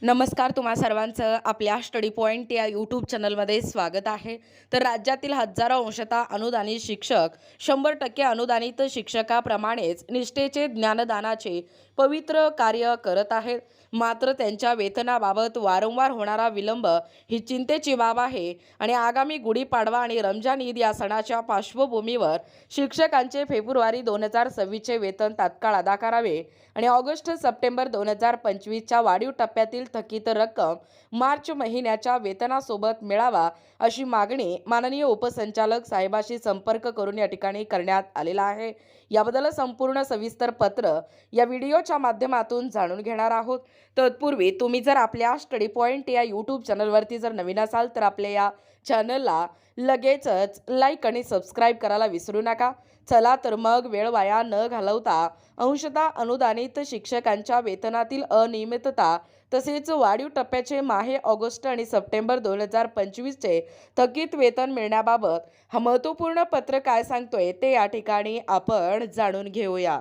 नमस्कार, तुम्हा सर्वांचं आपल्या स्टडी पॉइंट या यूट्यूब चॅनलमध्ये स्वागत आहे. तर राज्यातील हजारो अंशतः अनुदानित शिक्षक 100% अनुदानित शिक्षकाप्रमाणेच निष्ठेचे ज्ञानदानाचे पवित्र कार्य करत आहेत. मात्र त्यांच्या वेतनाबाबत वारंवार होणारा विलंब ही चिंतेची बाब आहे आणि आगामी गुढीपाडवा आणि रमजान ईद या सणाच्या पार्श्वभूमीवर शिक्षकांचे फेब्रुवारी 2026चे वेतन तात्काळ अदा करावे आणि ऑगस्ट सप्टेंबर 2025च्या वाढीव टप्प्यातील थकीत रक्कम मार्च महिन्याच्या वेतनासोबत मिळावा अशी मागणी माननीय उपसंचालक साहेबाशी संपर्क करून या ठिकाणी करण्यात आलेला आहे. याबद्दल संपूर्ण सविस्तर पत्र या व्हिडिओच्या माध्यमातून जाणून घेणार आहोत. तत्पूर्वी तुम्ही जर आपल्या स्टडी पॉइंट या यूट्यूब चॅनलवरती जर नवीन असाल तर आपल्या या चॅनलला लगेचच लाईक आणि सबस्क्राईब करायला विसरू नका. चला तर मग वेळ वाया न घालवता अंशतः अनुदानित शिक्षकांच्या वेतनातील अनियमितता तसेच वाढीव टप्प्याचे माहे ऑगस्ट आणि सप्टेंबर 2025चे थकीत वेतन मिळण्याबाबत हा महत्त्वपूर्ण पत्र काय सांगतोय ते या ठिकाणी आपण जाणून घेऊया.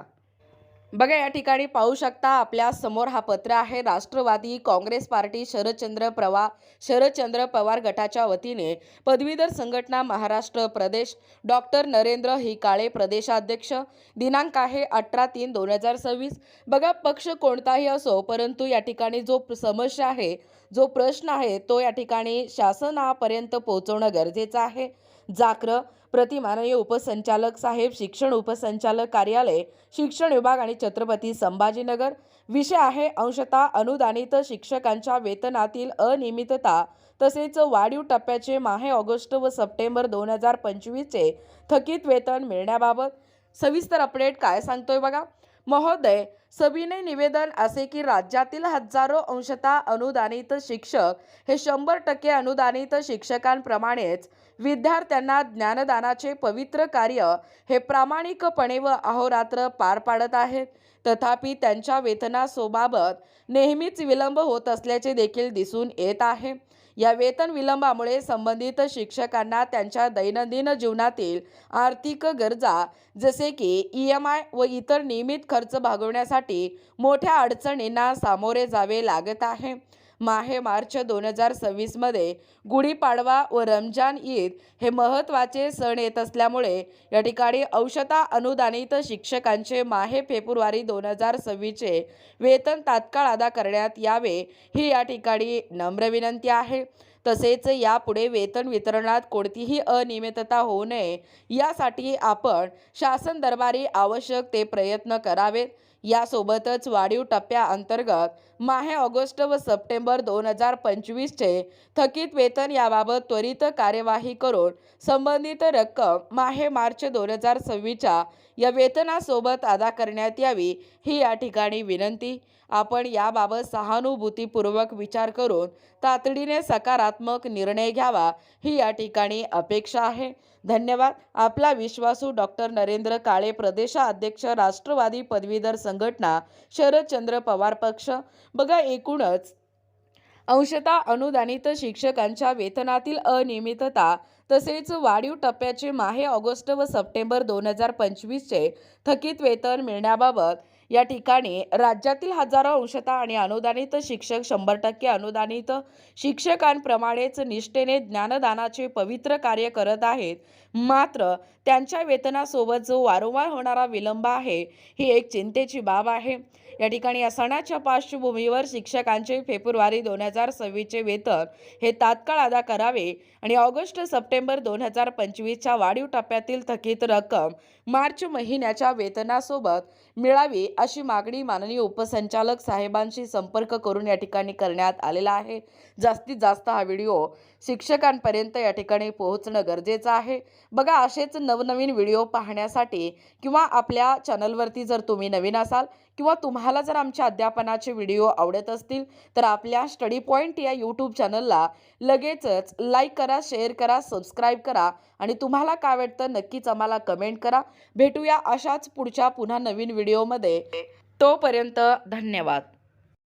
बघा, या ठिकाणी पाहू शकता आपल्या समोर हा पत्र आहे. राष्ट्रवादी काँग्रेस पार्टी शरदचंद्र पवार गटाच्या वतीने पदवीधर संघटना महाराष्ट्र प्रदेश डॉक्टर नरेंद्र हिकाळे प्रदेशाध्यक्ष दिनांक आहे 18/3/2026. बघा, पक्ष कोणताही असो परंतु या ठिकाणी जो समस्या आहे जो प्रश्न आहे तो या ठिकाणी शासनापर्यंत पोहोचवणं गरजेचं आहे. जाक्र प्रति माननीय उपसंचालक साहेब शिक्षण उपसंचालक कार्यालय शिक्षण विभाग आणि छत्रपती संभाजीनगर. विषय आहे अंशतः अनुदानित शिक्षकांच्या वेतनातील अनियमितता तसेच वाढीव टप्प्याचे माहे ऑगस्ट व सप्टेंबर 2025चे थकीत वेतन मिळण्याबाबत सविस्तर अपडेट काय सांगतोय बघा. महोदय, सविनय निवेदन असे की राज्यातील हजारो अंशतः अनुदानित शिक्षक हे 100% अनुदानित शिक्षकांप्रमाणेच विद्यार्थ्यांना ज्ञानदानाचे पवित्र कार्य हे प्रामाणिकपणे व अहोरात्र पार पाडत आहेत. तथापि त्यांच्या वेतनासोबाबत नेहमीच विलंब होत असल्याचे देखील दिसून येत आहे. या वेतन विलंबामुळे संबंधित शिक्षकांना त्यांच्या दैनंदिन जीवनातील आर्थिक गरजा जसे की EMI व इतर नियमित खर्च भागवण्यासाठी मोठ्या अडचणींना सामोरे जावे लागत आहे. माहे मार्च 2026 मध्ये गुढीपाडवा व रमजान ईद हे महत्त्वाचे सण येत असल्यामुळे या ठिकाणी अंशतः अनुदानित शिक्षकांचे माहे फेब्रुवारी 2026चे वेतन तात्काळ अदा करण्यात यावे ही या ठिकाणी नम्र विनंती आहे. तसेच यापुढे वेतन वितरणात कोणतीही अनियमितता होऊ नये यासाठी आपण शासन दरबारी आवश्यक ते प्रयत्न करावेत. यासोबतच वाढीव टप्प्याअंतर्गत माहे ऑगस्ट व सप्टेंबर 2025चे थकीत वेतन याबाबत त्वरित कार्यवाही करून संबंधित रक्कम माहे मार्च 2026च्या या वेतनासोबत अदा करण्यात यावी ही या ठिकाणी विनंती. आपण याबाबत सहानुभूतीपूर्वक विचार करून तातडीने सकारात्मक निर्णय घ्यावा ही या ठिकाणी अपेक्षा आहे. धन्यवाद. आपला विश्वासू डॉक्टर नरेंद्र काळे प्रदेशाध्यक्ष राष्ट्रवादी पदवीधर संघटना शरदचंद्र पवार पक्ष. बघा, एकूणच अंशतः अनुदानित शिक्षकांच्या वेतनातील अनियमितता तसेच वाढीव टप्प्याचे माहे ऑगस्ट व सप्टेंबर 2025चे थकीत वेतन मिळण्याबाबत या ठिकाणी राज्यातील हजारो अंशतः आणि अनुदानित शिक्षक 100% अनुदानित शिक्षकांप्रमाणेच निष्ठेने ज्ञानदानाचे पवित्र कार्य करत आहेत. मात्र त्यांच्या वेतनासोबत जो वारंवार होणारा विलंब आहे ही एक चिंतेची बाब आहे. या ठिकाणी या सणाच्या पार्श्वभूमीवर शिक्षकांचे फेब्रुवारी 2026चे वेतन हे तात्काळ अदा करावे आणि ऑगस्ट सप्टेंबर 2025च्या वाढीव टप्प्यातील थकीत रक्कम मार्च महिन्याच्या वेतनासोबत मिळावी अशी मागणी माननीय उपसंचालक साहेबांशी संपर्क करून या ठिकाणी करण्यात आलेला आहे. जास्तीत जास्त हा व्हिडिओ शिक्षकांपर्यंत या ठिकाणी पोहोचणं गरजेचं आहे. बघा, असेच नवनवीन व्हिडिओ पाहण्यासाठी किंवा आपल्या चॅनलवरती जर तुम्ही नवीन असाल किंवा तुम्हाला जर आमच्या अध्यापनाचे व्हिडिओ आवडत असतील तर आपल्या स्टडी पॉइंट या यूट्यूब चॅनलला लगेचच लाईक करा, शेअर करा, सबस्क्राईब करा आणि तुम्हाला काय वाटतं नक्कीच आम्हाला कमेंट करा. भेटूया अशाच पुढच्या पुन्हा नवीन व्हिडिओमध्ये. तोपर्यंत धन्यवाद.